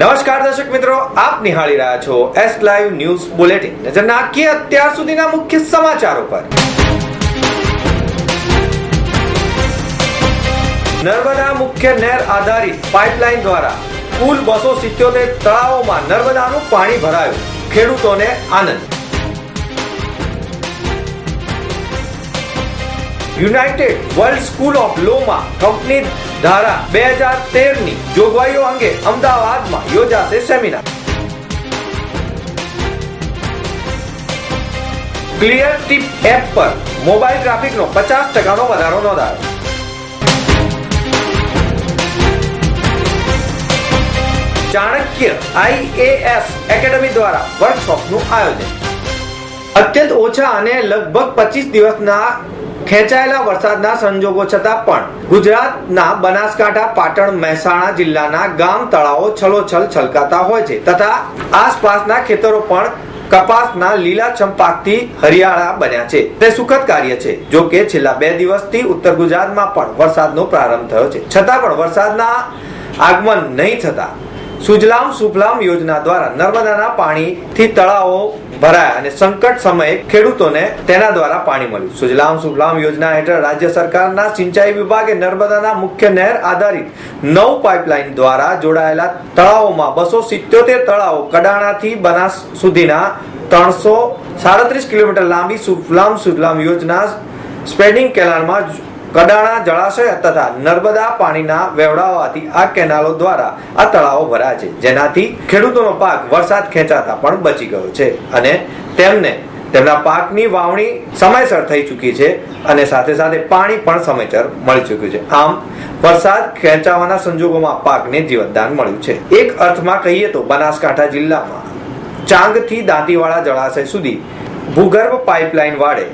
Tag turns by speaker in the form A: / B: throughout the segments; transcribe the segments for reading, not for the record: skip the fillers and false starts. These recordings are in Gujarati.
A: નમસ્કાર દર્શક મિત્રો, આપ નિહાળી રહ્યા છો એસ લાઈવ ન્યૂઝ બુલેટિન. નજર નાખીએ અત્યાર સુધીના મુખ્ય સમાચારો પર. નર્મદા મુખ્ય નહેર આધારિત પાઇપલાઇન દ્વારા કુલ 277 તળાવોમાં નર્મદાનું પાણી ભરાયું, ખેડૂતોને આનંદ. યુનાઇટેડ વર્લ્ડ સ્કૂલ ઓફ લોમાં કંપની ધારા 2013ની જોગવાઈઓ અંગે અમદાવાદમાં યોજાશે સેમિનાર. ક્લિયર ટીપ એપ પર મોબાઈલ ટ્રાફિકનો 50% વધારો નોંધાયો. ચાણક્ય IAS એકેડમી દ્વારા વર્કશોપનું આયોજન. અત્યંત ઓછા અને લગભગ 25 દિવસના ખેંચાયેલા વરસાદના સંજોગો છતાં પણ ગુજરાતના બનાસકાંઠા, પાટણ, મહેસાણા જિલ્લાના ગામ તળાવો છલોછલ છલકાતા હોય છે તથા આસપાસના ખેતરો પણ કપાસના લીલાછમ પાકથી હરિયાળા બન્યા છે. તે સુખદ કાર્ય છે. જો કે છેલ્લા 2 દિવસથી ઉત્તર ગુજરાતમાં પણ વરસાદનો પ્રારંભ થયો છે, છતાં પણ વરસાદના આગમન નહીં થતા સુજલામ સુફલામ યોજના દ્વારા નર્મદાના પાણીથી તળાવો ભરાયા અને સંકટ સમયે ખેડૂતોને તેના દ્વારા પાણી મળ્યું. સુજલામ સુફલામ યોજના હેઠળ રાજ્ય સરકારના સિંચાઈ વિભાગે નર્મદાના મુખ્ય નહેર આધારિત 9 પાઇપલાઇન દ્વારા જોડાયેલા તળાવોમાં 277 તળાવો કડાણાથી બનાસ સુધીના 337 કિલોમીટર લાંબી સુજલામ યોજના સ્પ્રેડિંગ કેનાલમાં કડાણા જળાશય તથા નર્મદા પાણીના વેવડાવવાથી આ કેનાલો દ્વારા આ તળાવો ભરાયા છે, જેનાથી ખેડૂતોનો પાક વરસાદ ખેંચાતા પણ બચી ગયો છે અને તેમને તેમના પાકની વાવણી સમયસર થઈ ચૂકી છે અને સાથે સાથે પાણી પણ સમયસર મળી ચૂક્યું છે. આમ વરસાદ ખેંચાવાના સંજોગોમાં પાકને જીવતદાન મળ્યું છે. એક અર્થમાં કહીએ તો બનાસકાંઠા જિલ્લામાં ચાંગથી દાંતીવાડા જળાશય સુધી ભૂગર્ભ પાઇપલાઇન વાળે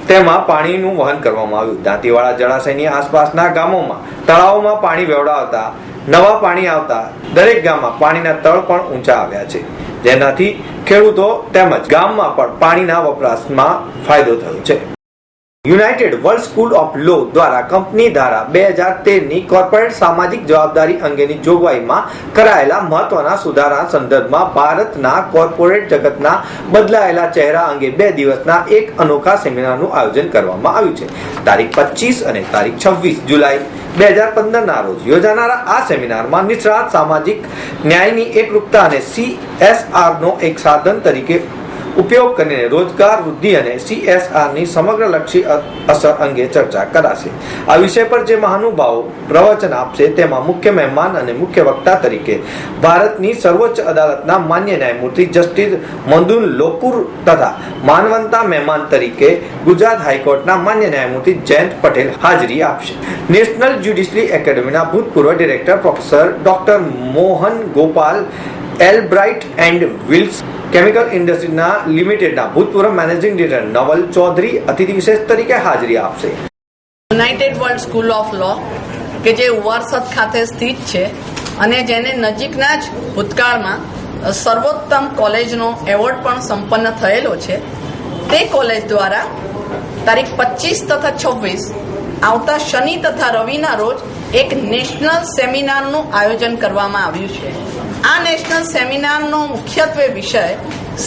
A: તેમાં પાણીનું વહન કરવામાં આવ્યું. દાંતીવાડા જળાશયની આસપાસના ગામોમાં તળાવોમાં પાણી વેવડાવતા નવા પાણી આવતા દરેક ગામમાં પાણીના તળ પણ ઊંચા આવ્યા છે, જેનાથી ખેડૂતો તેમજ ગામમાં પણ પાણીના વપરાશમાં ફાયદો થયો છે. યુનાઇટેડ વર્લ્ડ સ્કૂલ ઓફ લો દ્વારા કંપની ધારા 2013ની કોર્પોરેટ સામાજિક જવાબદારી અંગેની જોગવાઈમાં કરાયેલા મહત્વના સુધારા સંદર્ભમાં ભારતના કોર્પોરેટ જગતના બદલાયેલા ચહેરા અંગે 2 દિવસના એક અનોખા સેમિનારનું આયોજન કરવામાં આવ્યું છે. તારીખ 25 અને તારીખ 26 જુલાઈ 2015ના રોજ યોજાનારા આ સેમિનારમાં નિષ્ણાત સામાજિક ન્યાયની એકરૂપતા અને CSRનો એક સાધન તરીકે ઉપયોગ કરીને રોજગાર વૃદ્ધિ અને CSRની સમગ્ર લક્ષી અસર અંગે ચર્ચા કરાશે. આ વિષય પર જે મહાનુભાવો પ્રવચન આપશે તેમાં મુખ્ય મહેમાન અને મુખ્ય વક્તા તરીકે ભારતની સર્વોચ્ચ અદાલતના માન્ય ન્યાયમૂર્તિ જસ્ટિસ મંદુન લોકુર તથા માનવંતા મહેમાન તરીકે ગુજરાત હાઈકોર્ટના માન્ય ન્યાયમૂર્તિ જયંત પટેલ હાજરી આપશે. નેશનલ જ્યુડિશિયરી એકેડમીના ભૂતપૂર્વ director professor doctor Mohan Gopal Albright and Wills chemical ઇન્ડસ્ટ્રીના લિમિટેડના ભૂતપૂર્વ મેનેજિંગ ડિરેક્ટર નવલ ચૌધરી અતિથિ વિશેષ તરીકે હાજરી આપશે.
B: યુનાઇટેડ વર્લ્ડ સ્કૂલ ઓફ લો કે જે ઉવારસદ ખાતે સ્થિત છે અને જેને નજીકના જ ભૂતકાળમાં સર્વોત્તમ કોલેજનો એવોર્ડ પણ સંપન્ન થયેલો છે, તે કોલેજ દ્વારા તારીખ 25 તથા 26 આવતા શનિ તથા રવિના રોજ એક નેશનલ સેમિનારનું આયોજન કરવામાં આવ્યું છે. આ નેશનલ સેમિનારનો મુખ્યત્વે વિષય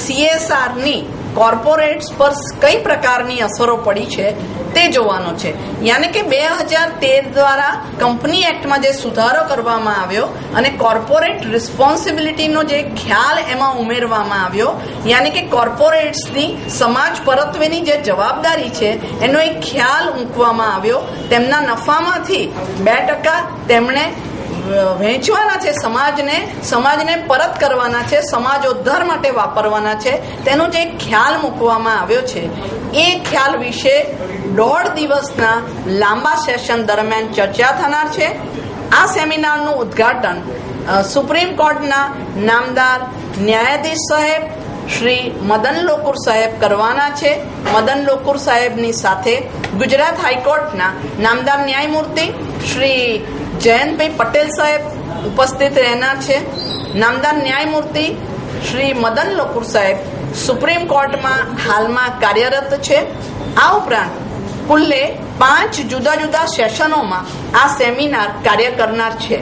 B: CSRની કોર્પોરેટ્સ પર કઈ પ્રકારની અસરો પડી છે તે જોવાનો છે. યાની કે 2013 દ્વારા કંપની એક્ટમાં જે સુધારો કરવામાં આવ્યો અને કોર્પોરેટ રિસ્પોન્સિબિલિટીનો જે ખ્યાલ એમાં ઉમેરવામાં આવ્યો, યાની કે કોર્પોરેટ્સની સમાજ પરત્વેની જે જવાબદારી છે એનો એક ખ્યાલ મૂકવામાં આવ્યો. તેમના નફામાંથી 2% તેમણે વહેંચવાના છે, સમાજને પરત કરવાના છે, સમાજોદ્ધાર માટે વાપરવાના છે, તેનો જે ખ્યાલ મૂકવામાં આવ્યો છે એ ખ્યાલ વિશે 1.5 દિવસના લાંબા સેશન દરમિયાન ચર્ચા થનાર છે. આ સેમિનારનું ઉદ્ઘાટન સુપ્રીમ કોર્ટના નામદાર ન્યાયાધીશ સાહેબ શ્રી મદન લોકુર સાહેબ કરવાના છે. મદન લોકુર સાહેબની સાથે ગુજરાત હાઈકોર્ટના નામદાર ન્યાયમૂર્તિ શ્રી જયંતભાઈ પટેલ સાહેબ ઉપસ્થિત રહેનાર છે. નામદાર ન્યાયમૂર્તિ શ્રી મદન લોકુર સાહેબ સુપ્રીમ કોર્ટમાં હાલમાં કાર્યરત છે. આ ઉપરાંત કુલ્લે 5 જુદા જુદા સેશનોમાં આ સેમિનાર કાર્ય કરનાર છે.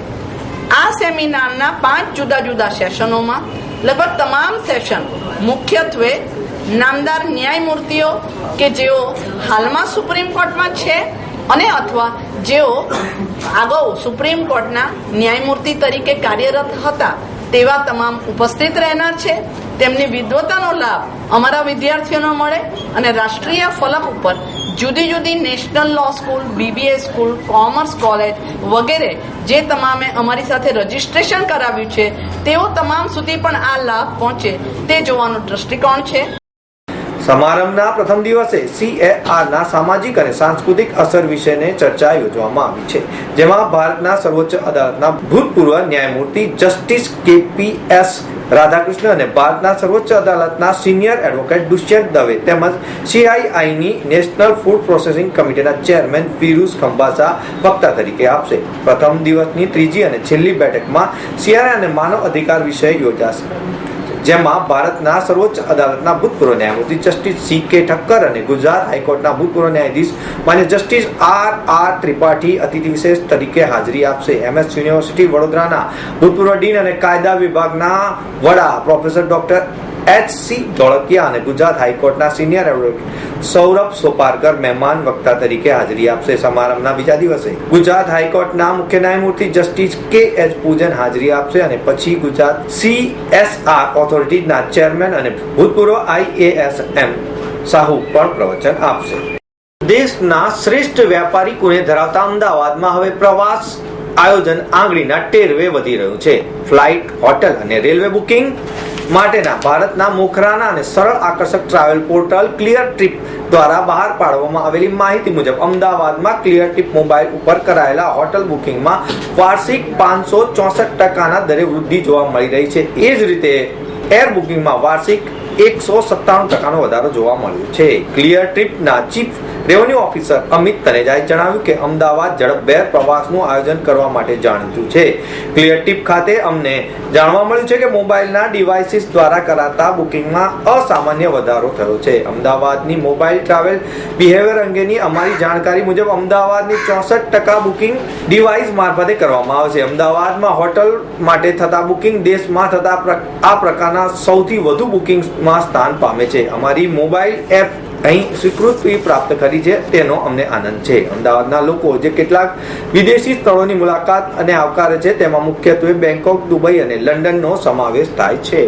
B: આ સેમિનારના 5 જુદા જુદા સેશનોમાં લગભગ તમામ સેશન મુખ્યત્વે નામદાર ન્યાયમૂર્તિઓ કે જેઓ હાલમાં સુપ્રીમ કોર્ટમાં છે અને અથવા જેઓ અગાઉ સુપ્રીમ કોર્ટના ન્યાયમૂર્તિ તરીકે કાર્યરત હતા તેવા તમામ ઉપસ્થિત રહેનાર છે. તેમની વિદ્વતાનો લાભ અમારા વિદ્યાર્થીઓને મળે અને રાષ્ટ્રીય ફલક ઉપર જુદી જુદી national law school, BBA school, commerce college વગેરે જે તમામે અમારી સાથે રજીસ્ટ્રેશન કરાવ્યું છે તેઓ તમામ સુધી પણ આ લાભ પહોંચે તે જોવાનો દ્રષ્ટિકોણ છે.
A: સમારંભના પ્રથમ દિવસે CARના સામાજિક અને સાંસ્કૃતિક અસર વિશેની ચર્ચા યોજવામાં આવી છે, જેમાં ભારતના સર્વોચ્ચ અદાલતના ભૂતપૂર્વ ન્યાયમૂર્તિ જસ્ટિસ KPS રાધાકૃષ્ણ અને ભારતના સર્વોચ્ચ અદાલતના સિનિયર એડવોકેટ દુષ્યંત દવે તેમજ CIIની નેશનલ ફૂડ પ્રોસેસિંગ કમિટીના ચેરમેન ફિરુઝ ખંબાસા વક્તા તરીકે આપશે. પ્રથમ દિવસની ત્રીજી અને છેલ્લી બેઠકમાં CRI અને માનવ અધિકાર વિષય યોજાશે, જેમાં ભારતના સર્વોચ્ચ અદાલતના ભૂતપૂર્વ ન્યાયમૂર્તિ જસ્ટિસ CK ઠક્કર અને ગુજરાત હાઈકોર્ટના ભૂતપૂર્વ ન્યાયાધીશ માન્ય જસ્ટિસ RR ત્રિપાઠી અતિથિ વિશેષ તરીકે હાજરી આપશે. MS યુનિવર્સિટી વડોદરાના ભૂતપૂર્વ ડીન અને કાયદા વિભાગના વડા પ્રોફેસર ડોક્ટર HC ધોળકિયા અને ગુજરાત હાઈકોર્ટના સિનિયર એડવોકેટ સૌરભ સોપારકર મહેમાન વક્તા તરીકે હાજરી આપશે. સમારંભના બીજા દિવસે ગુજરાત હાઈકોર્ટના મુખ્ય ન્યાયમૂર્તિ જસ્ટિસ KH પૂજન હાજરી આપશે અને પછી ગુજરાત CSR ઓથોરિટીના ચેરમેન અને ભૂતપૂર્વ IASM સાહુ પણ પ્રવચન આપશે. દેશના શ્રેષ્ઠ વ્યાપારી ગુણ ધરાવતા અમદાવાદમાં હવે પ્રવાસ આયોજન આંગળીના ટેરવે વધી રહ્યું છે. ફ્લાઇટ, હોટલ અને રેલવે બુકિંગ માટેના ભારતના મોખરાના અને સરળ આકર્ષક ટ્રાવેલ પોર્ટલ ક્લિયર ટ્રીપ દ્વારા બહાર પાડવામાં આવેલી માહિતી મુજબ અમદાવાદમાં ક્લિયર ટ્રીપ મોબાઈલ ઉપર કરાયેલા હોટલ બુકિંગમાં વાર્ષિક 564% દરે વૃદ્ધિ જોવા મળી રહી છે. એ જ રીતે એર બુકિંગમાં વાર્ષિક 197% વધારો જોવા મળ્યો છે. ક્લિયર ટ્રીપના ચીફ રેવન્યુ ઓફિસર અમિત તનેજાએ જણાવ્યું કે અમદાવાદ ઝડપભેર પ્રવાસનું આયોજન કરવા માટે જાણીતું છે. ક્લિયર ટ્રીપ ખાતે અમને જાણવા મળ્યું છે કે મોબાઈલના ડિવાઇસીસ દ્વારા કરાતા બુકિંગમાં અસામાન્ય વધારો થયો છે. અમદાવાદની મોબાઈલ ટ્રાવેલ બિહેવિયર અંગેની અમારી જાણકારી મુજબ અમદાવાદની 64% બુકિંગ ડિવાઇસ મારફતે કરવામાં આવે છે. અમદાવાદમાં હોટલ માટે થતા બુકિંગ દેશમાં થતા આ પ્રકારના સૌથી વધુ બુકિંગમાં સ્થાન પામે છે. અમારી મોબાઈલ એપ અહીં સ્વીકૃતિ પ્રાપ્ત કરી છે તેનો અમને આનંદ છે. અમદાવાદના લોકો જે કેટલાક વિદેશી સ્થળોની મુલાકાત અને આવકારે છે તેમાં મુખ્યત્વે બેંકોક, દુબઈ અને લંડનનો સમાવેશ થાય છે.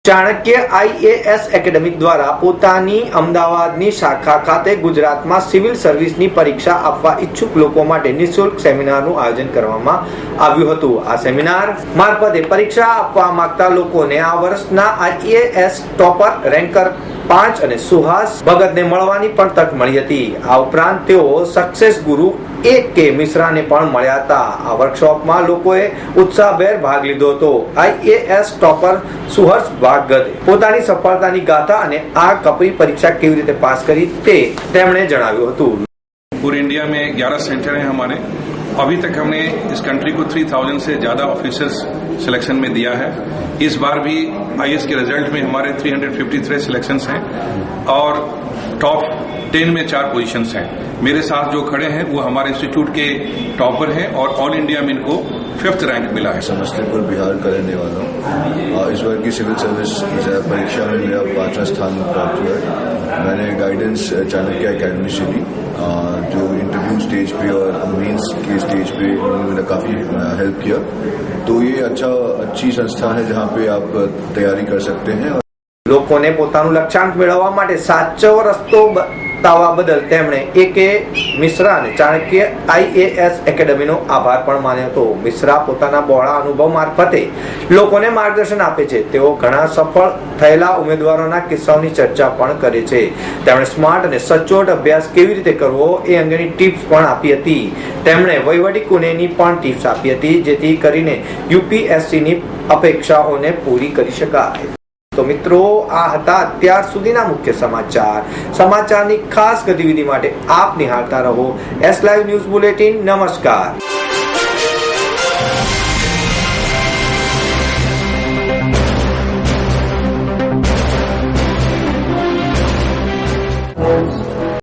A: ચાણક્ય IAS એકેડેમી દ્વારા પોતાની અમદાવાદની શાખા ખાતે ગુજરાતમાં સિવિલ સર્વિસની પરીક્ષા આપવા ઈચ્છુક લોકો માટે નિઃશુલ્ક સેમિનારનું આયોજન કરવામાં આવ્યું હતું. આ સેમિનાર મારફતે પરીક્ષા આપવા માંગતા લોકોને આ વર્ષના IAS ટોપર રેન્કર 5 અને સુહાસ ભગતને મળવાની પણ તક મળી હતી. આ ઉપરાંત તેઓ સક્સેસ ગુરુ AK મિશ્રાને પણ મળ્યા હતા. આ વર્કશોપમાં લોકોએ ઉત્સાહભેર ભાગ લીધો હતો. IAS ટોપર સુહર્ષ ભાગવતે પોતાની સફળતાની ગાથા અને આ કપરી પરીક્ષા કેવી રીતે પાસ કરી તે તેમણે જણાવ્યું હતું.
C: पूरे इंडिया में 11 सेंटर हैं हमारे. अभी तक हमने इस कंट्री को 3000 से ज्यादा ऑफिसर्स सिलेक्शन में दिया है. इस बार भी IAS के रिजल्ट में हमारे 353 सिलेक्शंस हैं और टॉप 10 में 4 पोजीशंस हैं. मेरे साथ जो खड़े हैं वो हमारे इंस्टीट्यूट के टॉपर हैं और ऑल इंडिया में इनको 5th रैंक मिला है.
D: समस्तीपुर बिहार का रहने वाला हूँ. इस बार की सिविल सर्विस परीक्षा में मेरा 5वां स्थान प्राप्त हुआ है. मैंने गाइडेंस चाणक्य अकेडमी से ली, जो इंटरव्यू स्टेज पे और मेंस के स्टेज पे उन्होंने काफ़ी हेल्प किया. तो ये अच्छी संस्था है जहाँ पे आप तैयारी कर सकते हैं.
A: લોકોને પોતાનું લક્ષ્યાંક મેળવવા માટે સાચો રસ્તો બતાવવા બદલ તેમણે AK મિશ્રા અને ચાણક્ય IAS એકેડેમીનો આભાર પણ માન્યો હતો. મિશ્રા પોતાના બહોળા અનુભવ મારફતે લોકોને માર્ગદર્શન આપે છે. તેઓ ઘણા સફળ થયેલા ઉમેદવારોના કિસ્સાઓની ચર્ચા પણ કરે છે. તેમણે સ્માર્ટ અને સચોટ અભ્યાસ કેવી રીતે કરવો એ અંગેની ટિપ્સ પણ આપી હતી. તેમણે વહીવટી કુનેની પણ ટિપ્સ આપી હતી, જેથી કરીને UPSCની અપેક્ષાઓને પૂરી કરી શકાય. તો મિત્રો, આ હતા અત્યાર સુધીના મુખ્ય સમાચાર. સમાચારની ખાસ ગતિવિધિ માટે આપ નિહાળતા રહો S Live ન્યૂઝ બુલેટિન. નમસ્કાર.